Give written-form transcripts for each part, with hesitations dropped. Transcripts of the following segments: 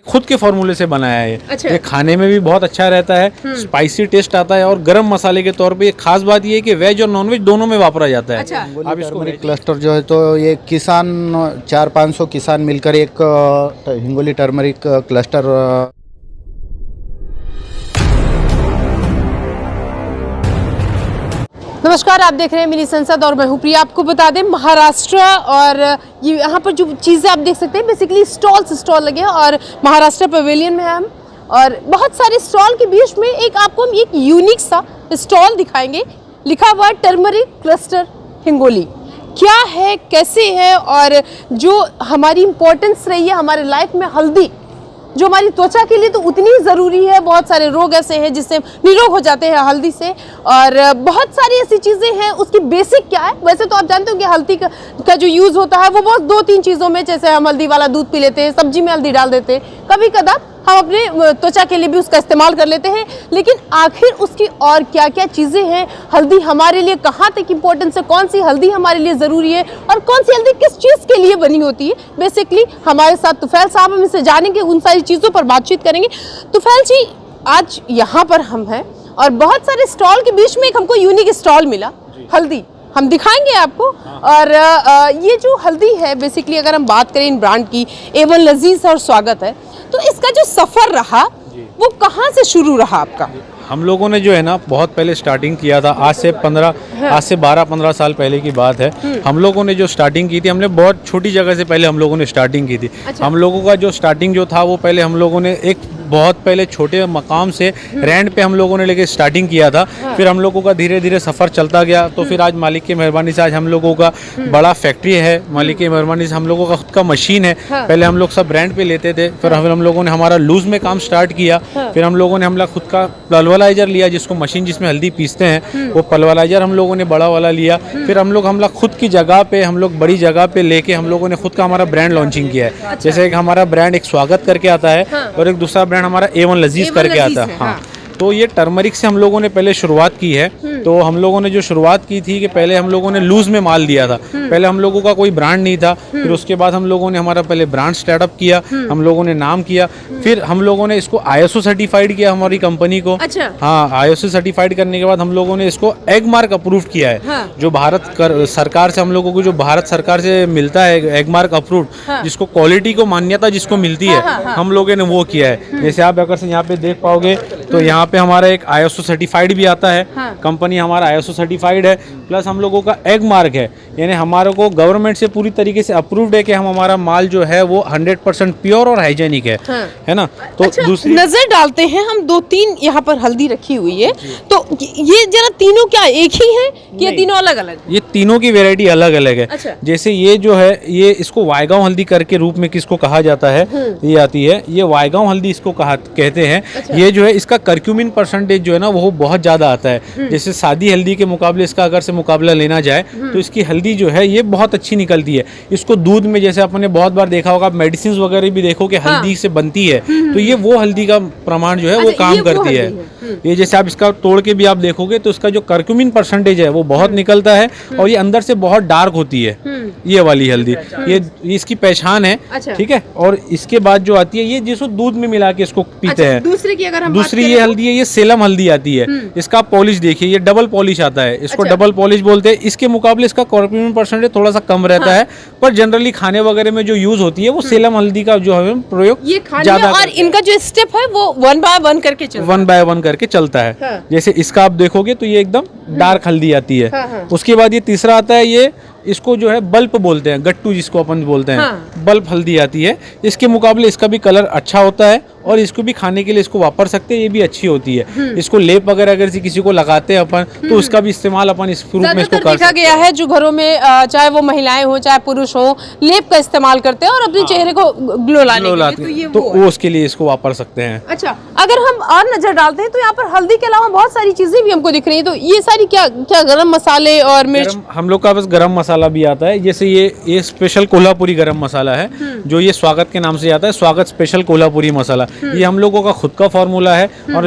खुद के फॉर्मूले से बनाया है। अच्छा। ये खाने में भी बहुत अच्छा रहता है, स्पाइसी टेस्ट आता है और गरम मसाले के तौर पे ये खास बात ये है कि वेज और नॉनवेज दोनों में वापरा जाता है। अच्छा। आप इसको टर्मरिक क्लस्टर जो है तो ये किसान 400-500 किसान मिलकर एक हिंगोली टर्मरिक क्लस्टर नमस्कार, आप देख रहे हैं मिनी संसद और मैं हूं प्रिया। आपको बता दें महाराष्ट्र और ये यहाँ पर जो चीज़ें आप देख सकते हैं बेसिकली स्टॉल लगे हैं और महाराष्ट्र पवेलियन में हम और बहुत सारे स्टॉल के बीच में आपको हम एक यूनिक सा स्टॉल दिखाएंगे। लिखा हुआ टर्मरिक क्लस्टर हिंगोली। क्या है, कैसे है और जो हमारी इम्पोर्टेंस रही है हमारे लाइफ में हल्दी जो हमारी त्वचा के लिए तो उतनी ज़रूरी है। बहुत सारे रोग ऐसे हैं जिससे निरोग हो जाते हैं हल्दी से और बहुत सारी ऐसी चीज़ें हैं। उसकी बेसिक क्या है, वैसे तो आप जानते हो कि हल्दी का जो यूज़ होता है वो बहुत 2-3 चीज़ों में, जैसे हम हल्दी वाला दूध पी लेते हैं, सब्जी में हल्दी डाल देते हैं, कभी कदार हम अपने त्वचा के लिए भी उसका इस्तेमाल कर लेते हैं। लेकिन आखिर उसकी और क्या क्या चीज़ें हैं, हल्दी हमारे लिए कहाँ तक इम्पोर्टेंस है, कौन सी हल्दी हमारे लिए ज़रूरी है और कौन सी हल्दी किस चीज़ के लिए बनी होती है, बेसिकली हमारे साथ तुफैल साहब हम इसे जानेंगे, उन सारी चीज़ों पर बातचीत करेंगे। तुफैल जी, आज यहाँ पर हम हैं और बहुत सारे स्टॉल के बीच में एक हमको यूनिक स्टॉल मिला, हल्दी हम दिखाएंगे आपको। और ये जो हल्दी है बेसिकली अगर हम बात करें इन ब्रांड की, A1 लजीज और स्वागत है, तो इसका जो सफ़र रहा वो कहाँ से शुरू रहा आपका? हम लोगों ने जो है ना बहुत पहले स्टार्टिंग किया था, आज से 12-15 साल पहले की बात है। हम लोगों ने जो स्टार्टिंग की थी, हमने बहुत छोटी जगह से पहले हम लोगों ने स्टार्टिंग की थी। अच्छा। हम लोगों का जो स्टार्टिंग जो था वो पहले हम लोगों ने एक बहुत पहले छोटे मकाम से रेंट पे हम लोगों ने लेके स्टार्टिंग किया था। फिर हम लोगों का धीरे धीरे सफ़र चलता गया, तो फिर आज मालिक की मेहरबानी से आज हम लोगों का बड़ा फैक्ट्री है। मालिक की मेहरबानी से हम लोगों का खुद का मशीन है। पहले हम लोग सब रेंट पे लेते थे, फिर हम लोगों ने हमारा लूज में काम स्टार्ट किया। फिर हम लोगों ने खुद का पल्वराइजर लिया, जिसको मशीन जिसमें हल्दी पीसते हैं वो पल्वराइजर हम लोगों ने बड़ा वाला लिया। फिर हम लोग खुद की जगह पे बड़ी जगह पे लेके हम लोगों ने खुद का हमारा ब्रांड लॉन्चिंग किया है। अच्छा। जैसे एक हमारा ब्रांड एक स्वागत करके आता है और एक दूसरा ब्रांड हमारा A1 लजीज करके आता है। हाँ, तो ये टर्मरिक से हम लोगों ने पहले शुरुआत की है। तो हम लोगों ने जो शुरुआत की थी कि पहले हम लोगों ने लूज में माल दिया था। पहले हम लोगों का कोई ब्रांड नहीं था। फिर उसके बाद हम लोगों ने हमारा पहले ब्रांड स्टार्टअप किया, हम लोगों ने नाम किया। फिर हम लोगों ने इसको ISO सर्टिफाइड किया हमारी कंपनी को। अच्छा। हाँ, ISO सर्टिफाइड करने के बाद हम लोगों ने इसको एग मार्क अप्रूव किया है। हाँ। जो भारत सरकार से हम लोगों को जो भारत सरकार से मिलता है एग मार्क अप्रूव, जिसको क्वालिटी को मान्यता जिसको मिलती है, हम लोगों ने वो किया है। जैसे आप अगर से यहाँ पे देख पाओगे तो यहाँ पे हमारा एक ISO सर्टिफाइड भी आता है। कंपनी हमारा ISO सर्टिफाइड है, प्लस हम लोगों का एग मार्क है, यानी हमारे को गवर्नमेंट से पूरी तरीके से अप्रूव्ड है कि हमारा माल जो है वो 100% प्योर और हाइजेनिक है ना। तो अच्छा, दूसरी नजर डालते हैं हम 2-3 यहाँ पर हल्दी रखी हुई है, तो ये जरा तीनों क्या एक ही है कि ये तीनों अलग अलग? ये तीनों की वैरायटी अलग अलग है। अच्छा। जैसे ये जो है ये इसको वायगांव हल्दी करके रूप में किसको कहा जाता है, ये आती है, ये वायगांव हल्दी इसको कहते हैं। अच्छा। ये जो है इसका कर्क्यूमिन परसेंटेज जो है ना वो बहुत ज़्यादा आता है। जैसे सादी हल्दी के मुकाबले इसका अगर से मुकाबला लेना जाए तो इसकी हल्दी जो है ये बहुत अच्छी निकलती है। इसको दूध में, जैसे आपने बहुत बार देखा होगा, मेडिसिन वगैरह भी देखो कि हल्दी से बनती है, तो ये वो हल्दी का प्रमाण जो है वो काम करती है। ये जैसे आप इसका तोड़ के भी आप देखोगे तो इसका जो कर्क्यूमिन परसेंटेज है वो बहुत निकलता है और ये अंदर से बहुत डार्क होती है, ये वाली हल्दी। ये इसकी पहचान है। अच्छा। ठीक है। और इसके बाद जो आती है ये जिसको दूध में मिला के इसको पीते हैं। दूसरे की अगर हम दूसरी ये हल्दी है, ये सेलम हल्दी आती है। इसका पॉलिश देखिए, ये डबल पॉलिश आता है, इसको डबल पॉलिश बोलते हैं। इसके मुकाबले इसका कर्क्यूमिन परसेंटेज थोड़ा सा कम रहता है, पर जनरली खाने वगैरह में जो यूज होती है वो सेलम हल्दी का जो है प्रयोग ज्यादा, और इनका जो स्टेप है वो 1 by 1 करके चलता है। हाँ। जैसे इसका आप देखोगे तो ये एकदम डार्क हल्दी आती है। हाँ। उसके बाद ये तीसरा आता है, ये इसको जो है बल्ब बोलते हैं, गट्टू जिसको अपन बोलते हैं, बल्ब हल्दी आती है। इसके मुकाबले इसका भी कलर अच्छा होता है और इसको भी खाने के लिए इसको वापर सकते हैं, ये भी अच्छी होती है। इसको लेप वगैरह अगर किसी को लगाते हैं अपन तो उसका भी इस्तेमाल अपन इस रूप में इसको कर सकते हैं। देखा गया है जो घरों में चाहे वो महिलाएं हो चाहे पुरुष हो, लेप का इस्तेमाल करते हैं और अपने चेहरे को ग्लो लाने के लिए, तो ये वो उसके लिए इसको वापर सकते हैं। अच्छा, अगर हम और नजर डालते हैं तो यहाँ पर हल्दी के अलावा बहुत सारी चीजें भी हमको दिख रही है, तो ये सारी क्या क्या गरम मसाले और मिर्च? हम लोग का बस गरम मसाला भी आता है, जैसे ये स्पेशल कोल्हापुरी गरम मसाला है जो ये स्वागत के नाम से आता है, स्वागत स्पेशल कोल्हापुरी मसाला। ये हम लोगों का खुद का फार्मूला है और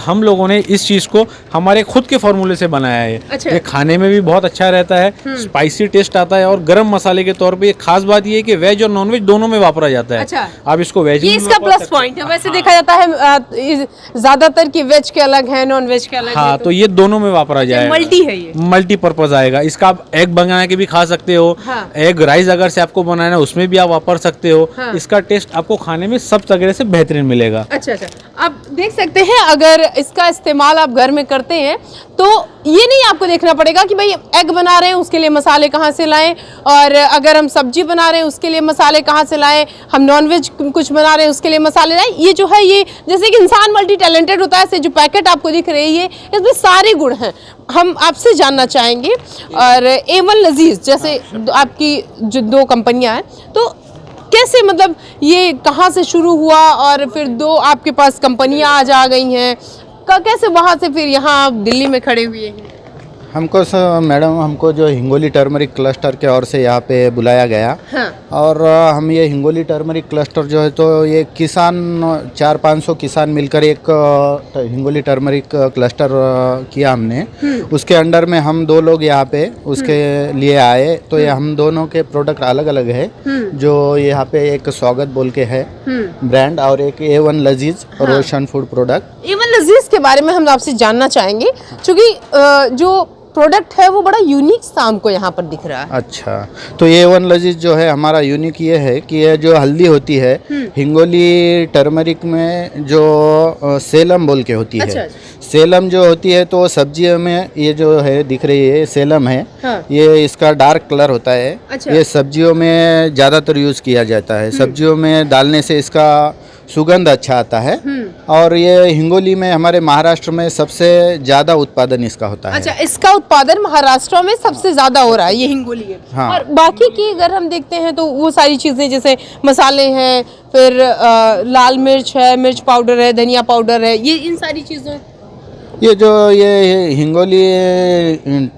हम लोगों ने इस चीज़ को हमारे खुद के फार्मूले से बनाया है। अच्छा। ये खाने में भी बहुत अच्छा रहता है, स्पाइसी टेस्ट आता है और गरम मसाले के तौर पे खास बात ये है कि वेज और नॉन वेज दोनों में वापरा जाता है। अच्छा। आप इसको वेज ये इसका प्लस पॉइंट है। वैसे देखा जाता है ज्यादातर की वेज के अलग है, नॉन वेज के अलग हाँ, है, तो ये दोनों में वापरा जाएगा। मल्टी है ये, मल्टीपर्पज आएगा। इसका आप एग बना के भी खा सकते हो, हाँ। एग राइस अगर से आपको बनाना है उसमें भी आप वापर सकते हो। हाँ। इसका टेस्ट आपको खाने में सब तरह से बेहतरीन मिलेगा। अच्छा अच्छा, आप देख सकते हैं अगर इसका इस्तेमाल आप घर में करते हैं तो ये नहीं आपको देखना पड़ेगा कि भाई एग बना रहे हैं उसके लिए मसाले कहाँ से लाएं, और अगर हम सब्जी बना रहे हैं उसके लिए मसाले कहाँ से लाएं, हम नॉनवेज कुछ बना रहे हैं उसके लिए मसाले लाएं। ये जो है, ये जैसे कि इंसान मल्टी टैलेंटेड होता है, ऐसे जो पैकेट आपको दिख रहे हैं ये इसमें सारे गुण हैं। हम आपसे जानना चाहेंगे, और A1 लजीज जैसे आपकी जो 2 कंपनियां हैं, तो कैसे, मतलब ये कहाँ से शुरू हुआ और फिर 2 आपके पास कंपनियां आज आ गई हैं, कैसे वहाँ से फिर यहाँ आप दिल्ली में खड़े हुए हैं? हमको मैडम हमको जो हिंगोली टर्मरिक क्लस्टर के ओर से यहाँ पे बुलाया गया। हाँ। और हम ये हिंगोली टर्मरिक क्लस्टर जो है तो ये किसान 400-500 किसान मिलकर एक हिंगोली टर्मरिक क्लस्टर किया हमने। उसके अंडर में हम 2 लोग यहाँ पे उसके लिए आए। तो ये हम दोनों के प्रोडक्ट अलग अलग है। जो यहाँ पे एक स्वागत बोल के है ब्रांड, और एक A1 लजीज रोशन फूड प्रोडक्ट। A1 लजीज के बारे में हम आपसे जानना चाहेंगे, क्योंकि जो प्रोडक्ट है वो बड़ा यूनिक सा हमको यहाँ पर दिख रहा है। अच्छा, तो A1 लजीज जो है हमारा यूनिक ये है कि ये जो हल्दी होती है हिंगोली टर्मरिक में जो सेलम बोल के होती अच्छा, है। सेलम जो होती है तो सब्जियों में ये जो है दिख रही है सेलम है। हाँ। ये इसका डार्क कलर होता है। अच्छा। ये सब्जियों में ज़्यादातर यूज़ किया जाता है। सब्जियों में डालने से इसका सुगंध अच्छा आता है। और ये हिंगोली में हमारे महाराष्ट्र में सबसे ज़्यादा उत्पादन इसका होता है। अच्छा, इसका उत्पादन महाराष्ट्र में सबसे ज़्यादा हो रहा है ये हिंगोली है। हाँ। और बाकी की अगर हम देखते हैं तो वो सारी चीज़ें जैसे मसाले हैं, फिर लाल मिर्च है, मिर्च पाउडर है, धनिया पाउडर है, ये इन सारी चीज़ों, ये हिंगोली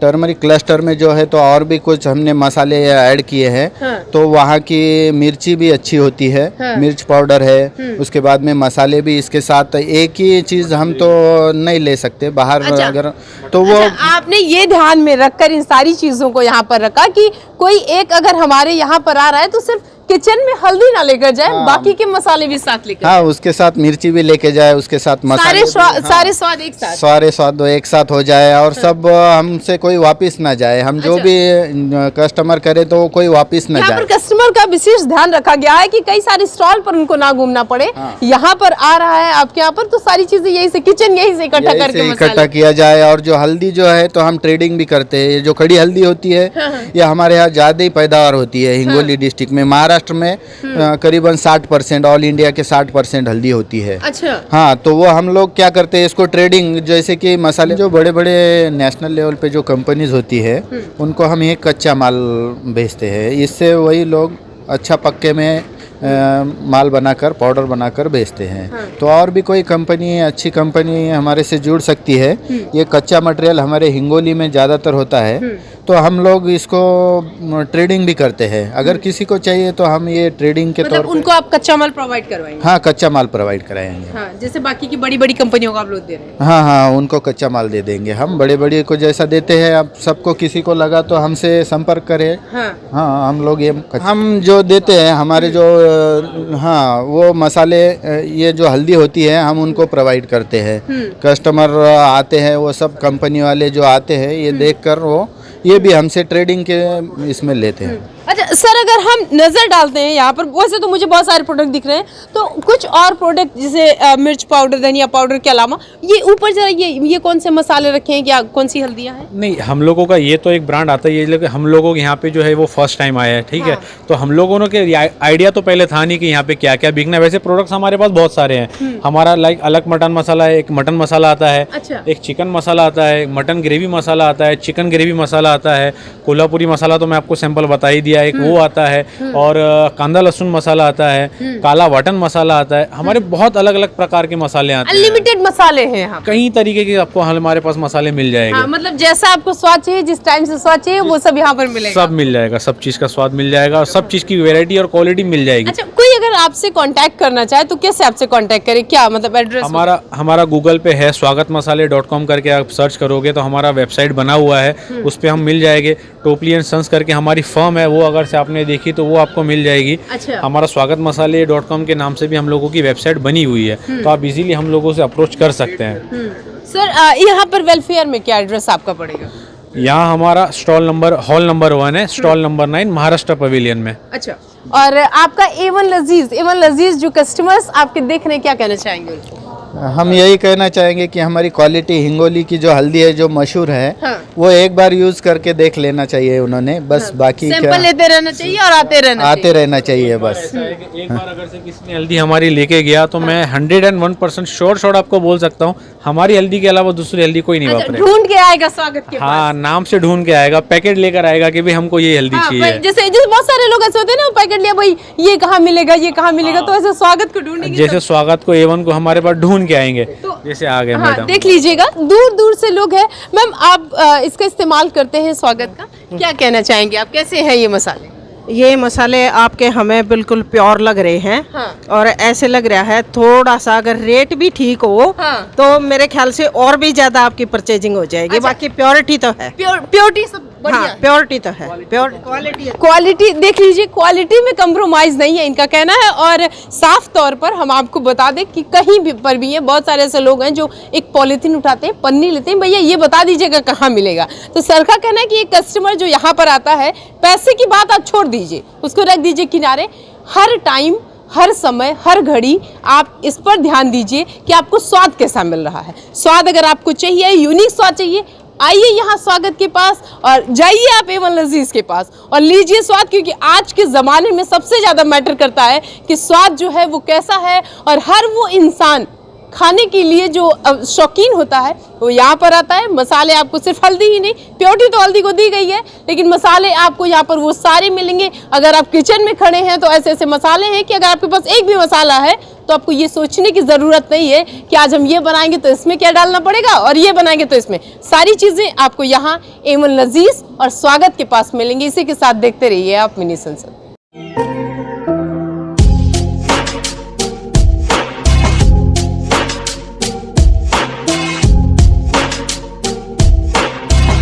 टर्मरिक क्लस्टर में जो है तो और भी कुछ हमने मसाले ऐड किए हैं। हाँ। तो वहाँ की मिर्ची भी अच्छी होती है। हाँ। मिर्च पाउडर है। उसके बाद में मसाले भी इसके साथ, एक ही चीज़ हम तो नहीं ले सकते बाहर। अच्छा। अगर तो वो आपने ये ध्यान में रखकर इन सारी चीज़ों को यहाँ पर रखा कि कोई एक अगर हमारे यहाँ पर आ रहा है तो सिर्फ किचन में हल्दी ना लेकर जाए। हाँ। बाकी के मसाले भी साथ लेकर, हाँ, उसके साथ मिर्ची भी लेके जाए, उसके साथ मसाले सारे स्वाद एक साथ, सारे स्वाद एक साथ हो जाए। और हाँ। सब हमसे कोई वापस ना जाए। हम जो भी कस्टमर करे तो कोई वापस ना जाए। कस्टमर का विशेष ध्यान रखा गया है कि कई सारे स्टॉल पर उनको ना घूमना पड़े। हाँ। यहाँ पर आ रहा है आपके यहाँ पर तो सारी चीजें यही से, किचन यही से इकट्ठा करके इकट्ठा किया जाए। और जो हल्दी जो है तो हम ट्रेडिंग भी करते हैं। जो खड़ी हल्दी होती है ये हमारे यहाँ ज्यादा ही पैदावार होती है। हिंगोली डिस्ट्रिक्ट में, महाराष्ट्र में करीबन 60%, ऑल इंडिया के 60% हल्दी होती है। अच्छा। हाँ, तो वो हम लोग क्या करते हैं इसको ट्रेडिंग, जैसे कि मसाले जो बड़े बड़े नेशनल लेवल पे जो कंपनीज होती है उनको हम एक कच्चा माल बेचते हैं। इससे वही लोग अच्छा पक्के में माल बनाकर, पाउडर बनाकर बेचते हैं। हाँ। तो और भी कोई कंपनी, अच्छी कंपनी हमारे से जुड़ सकती है। ये कच्चा मटेरियल हमारे हिंगोली में ज़्यादातर होता है। तो हम लोग इसको ट्रेडिंग भी करते हैं। अगर किसी को चाहिए तो हम ये ट्रेडिंग के तौर पर उनको आप कच्चा माल प्रोवाइड करवाएंगे? हाँ, कच्चा माल प्रोवाइड कराएंगे। हाँ, जैसे बाकी की बड़ी बड़ी कंपनियों को आप लोग दे रहे हैं। हाँ हाँ, उनको कच्चा माल दे देंगे हम। बड़े बड़े को जैसा देते हैं, अब सबको किसी को लगा तो हमसे संपर्क करे। हाँ, हाँ, हम लोग ये हम जो देते हैं हमारे जो हाँ वो मसाले, ये जो हल्दी होती है हम उनको प्रोवाइड करते हैं। कस्टमर आते हैं, वो सब कंपनी वाले जो आते हैं ये देखकर वो ये भी हमसे ट्रेडिंग के इसमें लेते हैं। अच्छा सर, अगर हम नज़र डालते हैं यहाँ पर, वैसे तो मुझे बहुत सारे प्रोडक्ट दिख रहे हैं, तो कुछ और प्रोडक्ट जैसे मिर्च पाउडर, धनिया पाउडर के अलावा ये ऊपर जरा ये कौन से मसाले रखे हैं, क्या कौन सी हल्दियाँ हैं? नहीं, हम लोगों का ये तो एक ब्रांड आता है, ये लेकिन हम लोगों के यहाँ पे जो है वो फर्स्ट टाइम आया है। ठीक है। तो हम लोगों ने आइडिया तो पहले था नहीं कि यहाँ पे क्या क्या बिकना है। वैसे प्रोडक्ट्स हमारे पास बहुत सारे हैं। हमारा लाइक अलग मटन मसाला है, एक मटन मसाला आता है। अच्छा। एक चिकन मसाला आता है, मटन ग्रेवी मसाला आता है, चिकन ग्रेवी मसाला आता है, कोल्हापुरी मसाला तो मैं आपको सैंपल बता ही दिया, एक वो आता है, और कांदा लहसुन मसाला आता है, काला वाटन मसाला आता है, हमारे बहुत अलग अलग प्रकार के मसाले आते हैं। अनलिमिटेड मसाले हैं यहाँ पे। कई तरीके के आपको हमारे पास मसाले मिल जाएंगे। हाँ, मतलब जैसा आपको स्वाद चाहिए, जिस टाइम से स्वाद चाहिए, वो सब यहाँ पर मिलेगा। सब मिल जाएगा, सब चीज का स्वाद मिल जाएगा और सब चीज की वैरायटी और क्वालिटी मिल जाएगी। अच्छा, कोई अगर आपसे कांटेक्ट करना चाहे तो कैसे आपसे कांटेक्ट करे, क्या मतलब एड्रेस? हमारा गूगल पे है, स्वागतमसाले.com करके आप सर्च करोगे तो हमारा वेबसाइट बना हुआ है, उस पे हम मिल जाएंगे। टोपली एंड सन्स करके हमारी फर्म है, वो अगर से आपने देखी तो वो आपको मिल जाएगी। अच्छा। हमारा स्वागतमसाले.com के नाम से भी हम लोगों की वेबसाइट बनी हुई है, तो आप इजीली हम लोगों से अप्रोच कर सकते हैं। सर, यहाँ पर वेलफेयर में क्या एड्रेस आपका पड़ेगा? यहाँ हमारा हॉल नंबर 1 है, स्टॉल नंबर 9 महाराष्ट्र पवेलियन में। अच्छा, और आपका एवन लजीज जो कस्टमर्स आपके देख रहे हैं, क्या कहना चाहेंगे उनको? हम यही कहना चाहेंगे कि हमारी क्वालिटी हिंगोली की जो हल्दी है जो मशहूर है, हाँ। वो एक बार यूज करके देख लेना चाहिए उन्होंने, बस बाकी क्या सैंपल लेते रहना चाहिए और आते रहना चाहिए बस। एक बार अगर से किसी ने हल्दी हमारी लेके गया तो मैं 101% श्योर आप को बोल सकता हूँ, हमारी हल्दी के अलावा दूसरी हल्दी कोई नहीं वापरे। ढूंढ के आएगा स्वागत के हाँ, नाम से ढूंढ के आएगा, पैकेट लेकर आएगा कि भाई हमको ये हल्दी हाँ, चाहिए। जैसे बहुत सारे लोग ऐसे होते हैं ना, पैकेट लिया, भाई ये कहाँ मिलेगा, ये कहाँ मिलेगा, तो ऐसे स्वागत को ढूंढेंगे। जैसे स्वागत को एवन को हमारे पास ढूंढ के आएंगे, जैसे आ गए हाँ, मैडम। देख लीजिएगा, दूर दूर से लोग हैं। मैम, आप इसका इस्तेमाल करते हैं स्वागत का, क्या कहना चाहेंगे आप, कैसे हैं ये मसाले? ये मसाले आपके हमें बिल्कुल प्योर लग रहे हैं। हाँ। और ऐसे लग रहा है थोड़ा सा अगर रेट भी ठीक हो, हाँ। तो मेरे ख्याल से और भी ज्यादा आपकी परचेजिंग हो जाएगी। अच्छा। बाकी प्योरिटी तो है। प्योरिटी सब बढ़िया हाँ, है। प्योरिटी तो है, प्योर क्वालिटी। क्वालिटी देख लीजिए, क्वालिटी में कंप्रोमाइज नहीं है इनका कहना है। और साफ तौर पर हम आपको बता दें कि कहीं भी पर भी है, बहुत सारे ऐसे लोग हैं जो एक पॉलिथीन उठाते हैं, पन्नी लेते हैं, भैया ये बता दीजिएगा कहाँ मिलेगा। तो सर का कहना है कि एक कस्टमर जो यहाँ पर आता है, पैसे की बात आप छोड़ दीजिए, उसको रख दीजिए किनारे। हर टाइम, हर समय, हर घड़ी आप इस पर ध्यान दीजिए कि आपको स्वाद कैसा मिल रहा है। स्वाद अगर आपको चाहिए, यूनिक स्वाद चाहिए, आइए यहाँ स्वागत के पास और जाइए आप एवन लजीज के पास और लीजिए स्वाद, क्योंकि आज के ज़माने में सबसे ज़्यादा मैटर करता है कि स्वाद जो है वो कैसा है। और हर वो इंसान खाने के लिए जो शौकीन होता है वो यहाँ पर आता है। मसाले आपको सिर्फ हल्दी ही नहीं, प्योरिटी तो हल्दी को दी गई है, लेकिन मसाले आपको यहाँ पर वो सारे मिलेंगे। अगर आप किचन में खड़े हैं तो ऐसे ऐसे मसाले हैं कि अगर आपके पास एक भी मसाला है तो आपको ये सोचने की ज़रूरत नहीं है कि आज हम ये बनाएंगे तो इसमें क्या डालना पड़ेगा और ये बनाएंगे तो इसमें। सारी चीज़ें आपको यहाँ एवन लजीज और स्वागत के पास मिलेंगी। इसी के साथ देखते रहिए आप मिनी संसद।